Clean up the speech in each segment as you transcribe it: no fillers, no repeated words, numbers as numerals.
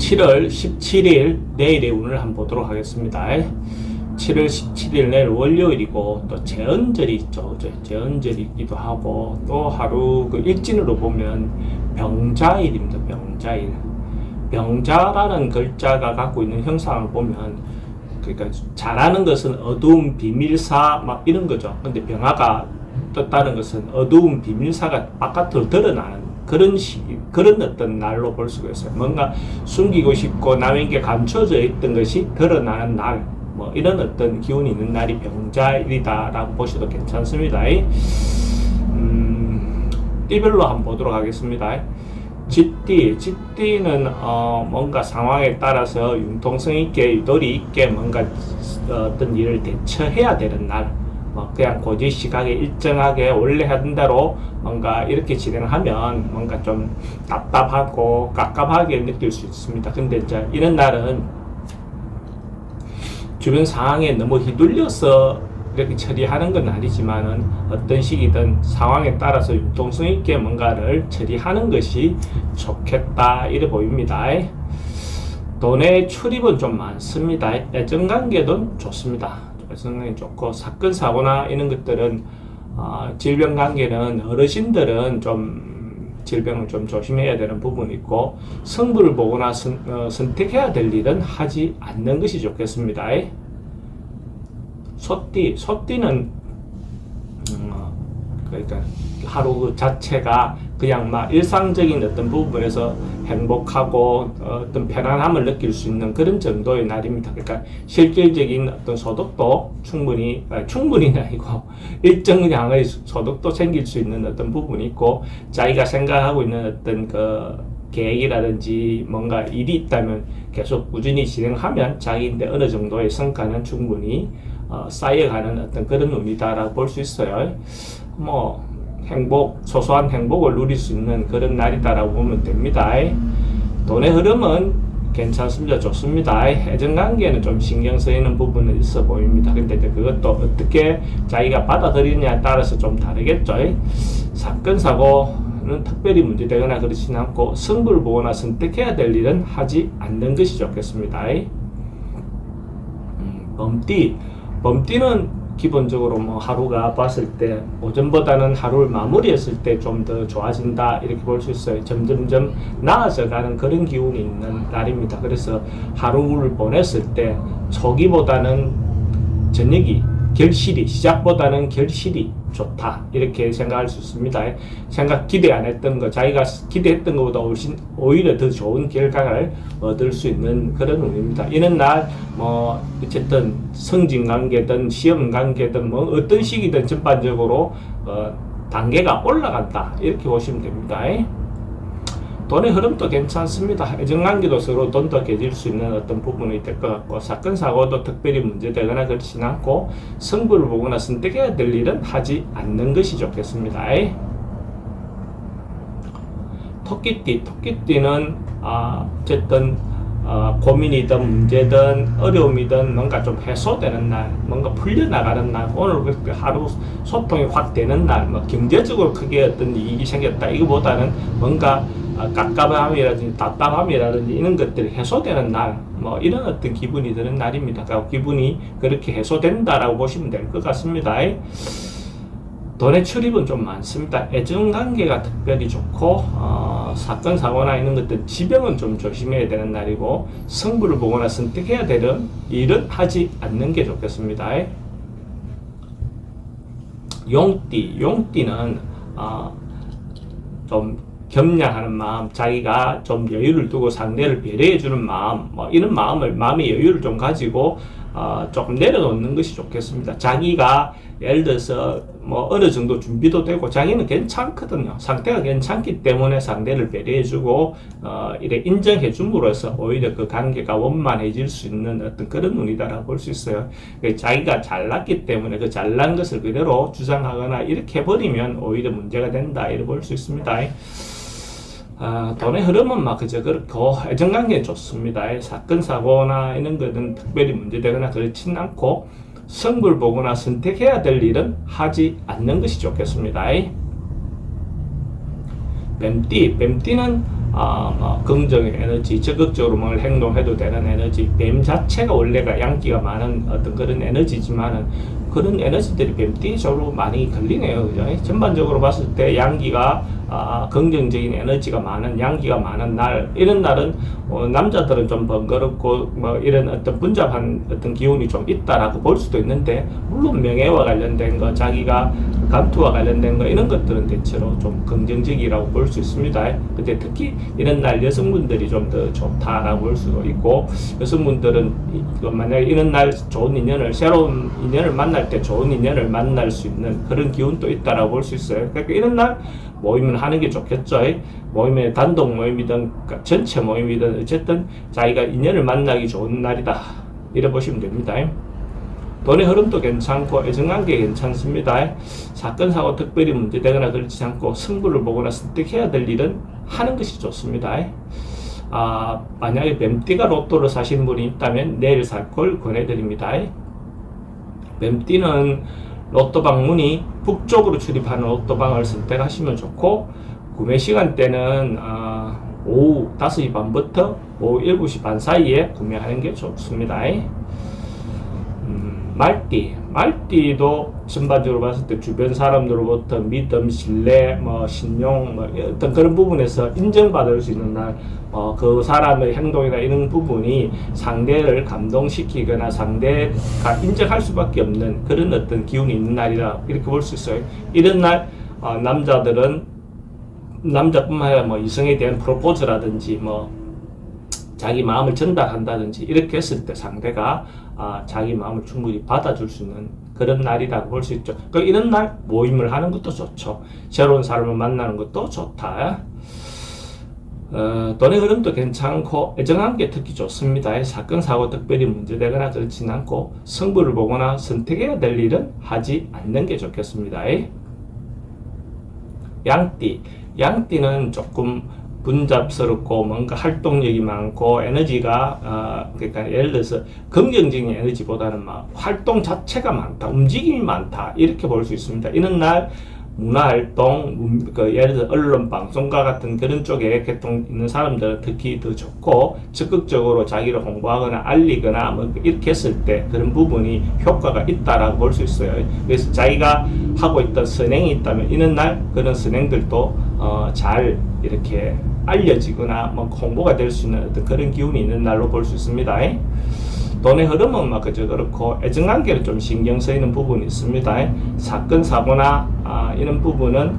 7월 17일 내일의 운을 한번 보도록 하겠습니다. 7월 17일 내일 월요일이고 또 제헌절이 있죠. 제헌절이기도 하고 또 하루 그 일진으로 보면 병자일입니다. 병자일. 병자라는 글자가 갖고 있는 형상을 보면 그러니까 잘하는 것은 어두운 비밀사 막 이런 거죠. 근데 병화가 떴다는 것은 어두운 비밀사가 바깥으로 드러나는 그런 어떤 날로 볼 수가 있어요. 뭔가 숨기고 싶고 남에게 감춰져 있던 것이 드러나는 날, 뭐 이런 어떤 기운이 있는 날이 병자일이다라고 보셔도 괜찮습니다. 띠별로 한번 보도록 하겠습니다. 쥐띠는 뭔가 상황에 따라서 융통성 있게 유도리 있게 뭔가 어떤 일을 대처해야 되는 날, 뭐 그냥 고지 시각에 일정하게 원래 하던 대로 뭔가 이렇게 진행하면 뭔가 좀 답답하고 깝깝하게 느낄 수 있습니다. 근데 이제 이런 날은 주변 상황에 너무 휘둘려서 이렇게 처리하는 건 아니지만은 어떤 시기든 상황에 따라서 융통성 있게 뭔가를 처리하는 것이 좋겠다 이래 보입니다. 돈의 출입은 좀 많습니다. 애정관계도 좋습니다. 애정관계 좋고 사건 사고나 이런 것들은 질병 관계는 어르신들은 좀 질병을 좀 조심해야 되는 부분이 있고 성부를 보거나 선택해야 될 일은 하지 않는 것이 좋겠습니다. 소띠는 그러니까 하루 그 자체가 그냥 막 일상적인 어떤 부분에서 행복하고 어떤 편안함을 느낄 수 있는 그런 정도의 날입니다. 그러니까 실질적인 어떤 소득도 충분히는 아니고 일정 양의 소득도 생길 수 있는 어떤 부분이 있고 자기가 생각하고 있는 어떤 그 계획이라든지 뭔가 일이 있다면 계속 꾸준히 진행하면 자기인데 어느 정도의 성과는 충분히 쌓여가는 어떤 그런 운이다라고 볼 수 있어요. 뭐 소소한 행복을 누릴 수 있는 그런 날이다라고 보면 됩니다. 돈의 흐름은 괜찮습니다. 좋습니다. 애정관계는 좀 신경 쓰이는 부분은 있어 보입니다. 근데 그것도 어떻게 자기가 받아들이느냐에 따라서 좀 다르겠죠. 사건 사고는 특별히 문제되거나 그렇지는 않고 승부를 보거나 선택해야 될 일은 하지 않는 것이 좋겠습니다. 범띠는 기본적으로 뭐 하루가 봤을 때 오전보다는 하루를 마무리했을 때 좀 더 좋아진다 이렇게 볼 수 있어요. 점점점 나아져가는 그런 기운이 있는 날입니다. 그래서 하루를 보냈을 때 초기보다는 저녁이 시작보다는 결실이 좋다 이렇게 생각할 수 있습니다. 기대 안 했던 거 자기가 기대했던 것보다 오히려 더 좋은 결과를 얻을 수 있는 그런 운입니다. 이런 날 뭐 어쨌든 성진 관계든 시험 관계든 뭐 어떤 시기든 전반적으로 단계가 올라간다 이렇게 보시면 됩니다. 돈의 흐름도 괜찮습니다. 애정관계도 서로 돈도 깨질 수 있는 어떤 부분이 될 것 같고 사건 사고도 특별히 문제되거나 그렇지는 않고 승부를 보거나 선택해야 될 일은 하지 않는 것이 좋겠습니다. 토끼띠는 어쨌든 고민이든 문제든 어려움이든 뭔가 좀 해소되는 날, 뭔가 풀려나가는 날, 오늘 그렇게 하루 소통이 확 되는 날, 뭐 경제적으로 크게 어떤 이익이 생겼다 이거보다는 뭔가 깝깝함이라든지 답답함이라든지 이런 것들이 해소되는 날, 뭐 이런 어떤 기분이 드는 날입니다. 그러니까 기분이 그렇게 해소된다라고 보시면 될 것 같습니다. 돈의 출입은 좀 많습니다. 애정관계가 특별히 좋고 사건 사고나 이런 것들 지병은 좀 조심해야 되는 날이고 승부를 보거나 선택해야 되는 일은 하지 않는 게 좋겠습니다. 용띠는 좀 겸양하는 마음, 자기가 좀 여유를 두고 상대를 배려해 주는 마음, 뭐 이런 마음의 여유를 좀 가지고 조금 내려놓는 것이 좋겠습니다. 자기가 예를 들어서 뭐 어느 정도 준비도 되고 자기는 괜찮거든요. 상태가 괜찮기 때문에 상대를 배려해주고 이래 인정해줌으로써 오히려 그 관계가 원만해질 수 있는 어떤 그런 운이다라고 볼 수 있어요. 자기가 잘났기 때문에 그 잘난 것을 그대로 주장하거나 이렇게 해버리면 오히려 문제가 된다 이렇게 볼 수 있습니다. 돈의 흐름은 막 그저 그렇고 애정관계는 좋습니다. 사건 사고나 이런 것은 특별히 문제되거나 그렇지는 않고 승부를 보거나 선택해야 될 일은 하지 않는 것이 좋겠습니다. 뱀띠는 뭐 긍정의 에너지, 적극적으로 뭘 행동해도 되는 에너지, 뱀 자체가 원래가 양기가 많은 어떤 그런 에너지지만은 그런 에너지들이 뱀띠 쪽으로 많이 걸리네요. 그죠? 전반적으로 봤을 때 양기가 긍정적인 에너지가 많은, 양기가 많은 날, 이런 날은 남자들은 좀 번거롭고 뭐 이런 어떤 분잡한 어떤 기운이 좀 있다라고 볼 수도 있는데, 물론 명예와 관련된 거, 자기가 감투와 관련된 거, 이런 것들은 대체로 좀 긍정적이라고 볼 수 있습니다. 근데 특히 이런 날 여성분들이 좀 더 좋다라고 볼 수도 있고, 여성분들은 만약에 이런 날 좋은 인연을, 새로운 인연을 만날 때 좋은 인연을 만날 수 있는 그런 기운도 있다라고 볼 수 있어요. 그러니까 이런 날 모임을 하는 게 좋겠죠. 모임에 단독 모임이든 전체 모임이든 어쨌든 자기가 인연을 만나기 좋은 날이다, 이래 보시면 됩니다. 돈의 흐름도 괜찮고 애정관계 괜찮습니다. 사건 사고 특별히 문제되거나 그렇지 않고 승부를 보거나 선택해야 될 일은 하는 것이 좋습니다. 만약에 뱀띠가 로또를 사신 분이 있다면 내일 살 걸 권해드립니다. 뱀띠는 로또 방문이 북쪽으로 출입하는 로또방을 선택하시면 좋고, 구매 시간대는 오후 5시 반부터 오후 7시 반 사이에 구매하는 게 좋습니다. 말띠도 전반적으로 봤을 때 주변 사람들로부터 믿음, 신뢰, 신용, 어떤 그런 부분에서 인정받을 수 있는 날, 그 사람의 행동이나 이런 부분이 상대를 감동시키거나 상대가 인정할 수밖에 없는 그런 어떤 기운이 있는 날이라 이렇게 볼 수 있어요. 이런 날 남자들은 남자뿐만 아니라 이성에 대한 프로포즈라든지 자기 마음을 전달한다든지 이렇게 했을 때 상대가 자기 마음을 충분히 받아줄 수 있는 그런 날이라고 볼 수 있죠. 이런 날 모임을 하는 것도 좋죠. 새로운 사람을 만나는 것도 좋다. 돈의 흐름도 괜찮고 애정관계 특히 좋습니다. 사건 사고 특별히 문제되거나 그렇진 않고, 승부를 보거나 선택해야 될 일은 하지 않는 게 좋겠습니다. 양띠는 조금 분잡스럽고 뭔가 활동력이 많고 에너지가 그러니까 예를 들어서 긍정적인 에너지보다는 활동 자체가 많다, 움직임이 많다, 이렇게 볼 수 있습니다. 이런 날 문화활동, 예를 들어 언론, 방송과 같은 그런 쪽에 개통 있는 사람들은 특히 더 좋고, 적극적으로 자기를 홍보하거나 알리거나 이렇게 했을 때 그런 부분이 효과가 있다라고 볼 수 있어요. 그래서 자기가 하고 있던 선행이 있다면 이런 날 그런 선행들도 잘 이렇게 알려지거나 홍보가 될 수 있는 어떤 그런 기운이 있는 날로 볼 수 있습니다. 돈의 흐름은 그저 그렇고 애정관계는 좀 신경 쓰이는 부분이 있습니다. 사건 사고나 이런 부분은,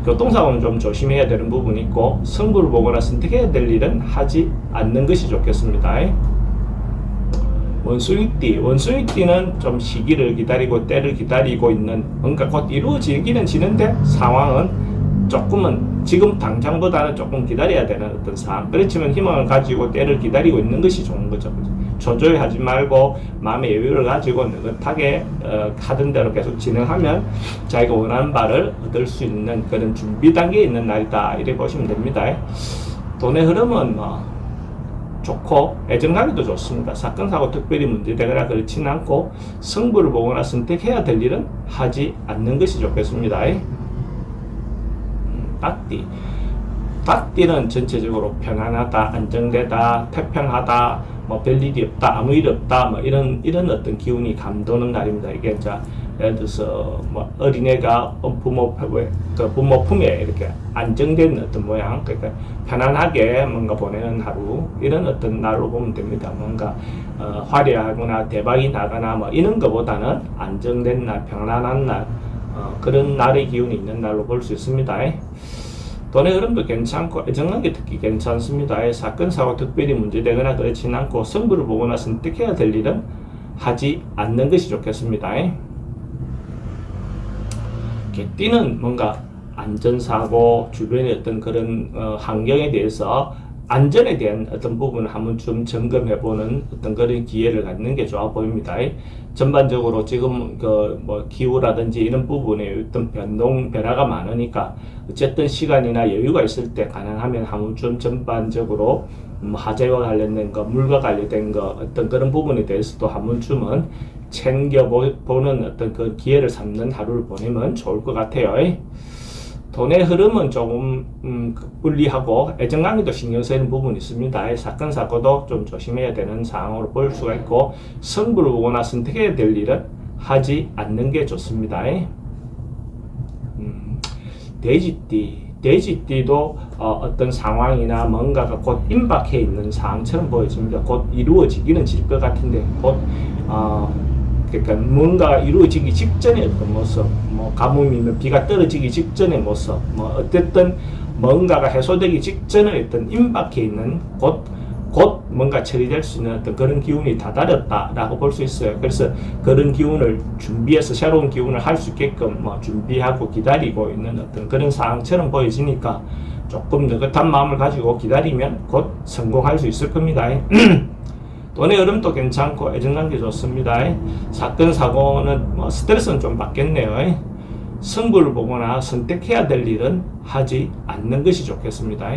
교통사고는 좀 조심해야 되는 부분이 있고, 승부를 보거나 선택해야 될 일은 하지 않는 것이 좋겠습니다. 원숭이띠는 좀 시기를 기다리고 때를 기다리고 있는, 뭔가 곧 이루어지기는 지는데 상황은 조금은 지금 당장보다는 조금 기다려야 되는 어떤 상황, 그렇지만 희망을 가지고 때를 기다리고 있는 것이 좋은 거죠. 초조해하지 말고 마음의 여유를 가지고 느긋하게 하던 대로 계속 진행하면 자기가 원하는 바를 얻을 수 있는 그런 준비 단계에 있는 날이다, 이렇게 보시면 됩니다. 돈의 흐름은 좋고 애정관계도 좋습니다. 사건 사고 특별히 문제되거나 그렇지는 않고, 승부를 보거나 선택해야 될 일은 하지 않는 것이 좋겠습니다. 닭띠는 전체적으로 편안하다, 안정되다, 태평하다, 별일이 없다, 아무 일이 없다, 이런 어떤 기운이 감도는 날입니다. 이게 예를 들어서 어린애가 부모 품에 이렇게 안정된 어떤 모양, 그러니까 편안하게 뭔가 보내는 하루, 이런 어떤 날로 보면 됩니다. 뭔가 화려하거나 대박이 나거나 이런 것보다는 안정된 날, 편안한 날, 그런 날의 기운이 있는 날로 볼 수 있습니다. 돈의 흐름도 괜찮고 애정관계 특히 괜찮습니다. 사건 사고 특별히 문제되거나 그렇지는 않고, 승부를 보거나 선택해야 될 일은 하지 않는 것이 좋겠습니다. 개띠는 뭔가 안전사고, 주변의 어떤 그런 환경에 대해서 안전에 대한 어떤 부분을 한번 좀 점검해보는 어떤 그런 기회를 갖는 게 좋아 보입니다. 전반적으로 지금 기후라든지 이런 부분에 어떤 변화가 많으니까 어쨌든 시간이나 여유가 있을 때 가능하면 한 번쯤 전반적으로 화재와 관련된 거, 물과 관련된 거, 어떤 그런 부분에 대해서도 한 번쯤은 챙겨보는 어떤 그 기회를 삼는 하루를 보내면 좋을 것 같아요. 돈의 흐름은 조금 불리하고 애정관계도 신경 쓰이는 부분이 있습니다. 사건 사고도 좀 조심해야 되는 상황으로 볼 수가 있고 승부를 보거나 선택해야 될 일은 하지 않는 게 좋습니다. 돼지띠도 어떤 상황이나 뭔가가 곧 임박해 있는 상황처럼 보여집니다. 곧 이루어지기는 질 것 같은데 그러니까 뭔가 이루어지기 직전의 어떤 모습, 뭐 가뭄이면 비가 떨어지기 직전의 모습, 뭐 어쨌든 뭔가가 해소되기 직전에 어떤 임박해 있는 곧 뭔가 처리될 수 있는 어떤 그런 기운이 다다랐다라고 볼 수 있어요. 그래서 그런 기운을 준비해서 새로운 기운을 할 수 있게끔 뭐 준비하고 기다리고 있는 어떤 그런 상황처럼 보여지니까 조금 느긋한 마음을 가지고 기다리면 곧 성공할 수 있을 겁니다. 돈의 흐름도 괜찮고 애정관계 좋습니다. 사건 사고는 뭐 스트레스는 좀 받겠네요. 승부를 보거나 선택해야 될 일은 하지 않는 것이 좋겠습니다.